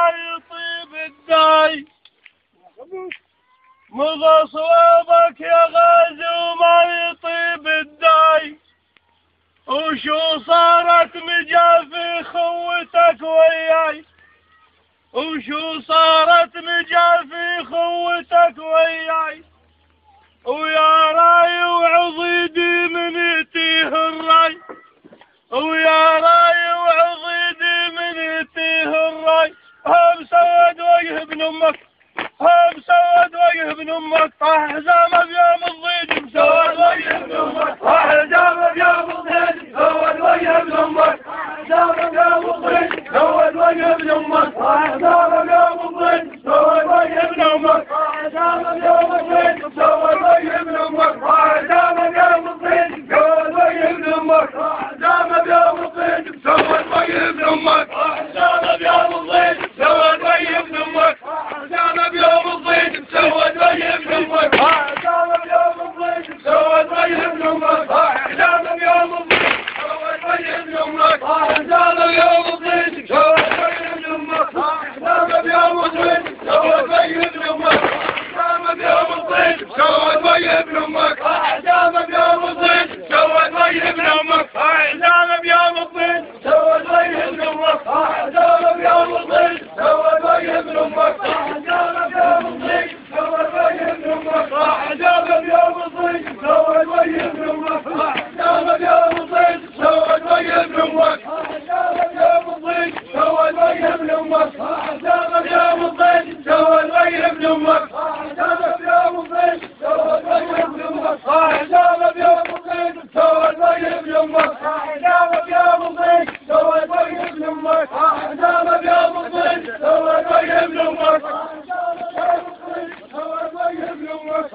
يطيب الداي. مضى صوابك يا غازي وما يطيب الداي. وشو صارت مجافي خوتك وياي. وشو صارت مجافي خوتك وياي. ويا راي وعضيدي من يتيه الراي. ويا راي وعضيدي من يتيه الراي. هم سود وجه ابن امك. هم سود وجه ابن امك. طاح حزامه بيوم الضيج مسود وجه ابن امك. طاح حزامه بيوم الضيج سود وجه ابن امك. حزامه بيوم الضيج سود وجه ابن امك. طاح حزامه بيوم الضيج سود وجه ابن امك. طاح حزامه بيوم الضيج سود وجه ابن امك. طاح حزامه بيوم الضيج سود وجه ابن امك. طاح حزامه بيوم الضيج سود وجه ابن امك. طاح حزامه بيوم الضيج سود وجه ابن امك. حزامه بيوم الضيج سود وجه ابن امك. حزامه بيوم الضيج سود وجه ابن امك. حزامه بيوم الضيج سود وجه ابن امك. حزامه بيوم الضيج سود وجه ابن امك. حزامه بيوم الضيج سود وجه ابن امك. حزامه بيوم الضيج سود وجه ابن امك. حزامه بيوم الضيج سود وجه ابن امك. حزامه بيوم الضيج سود وجه ابن امك. حزامه بيوم الضيج سود وجه ابن امك. حزامه بيوم الضيج سود وجه ابن امك. حزامه بيوم الضيج سود وجه ابن امك. حزامه بيوم الضيج سود وجه ابن امك. حزامه بيوم الضيج سود وجه ابن امك. حزامه بيوم الضيج سود وجه ابن امك. حزامه بيوم الضيج سود وجه ابن امك. حزامه بيوم الضيج سود وجه ابن امك. حزامه بيوم الضيج سود وجه ابن امك. حزامه بيوم الضيج سود وجه ابن امك.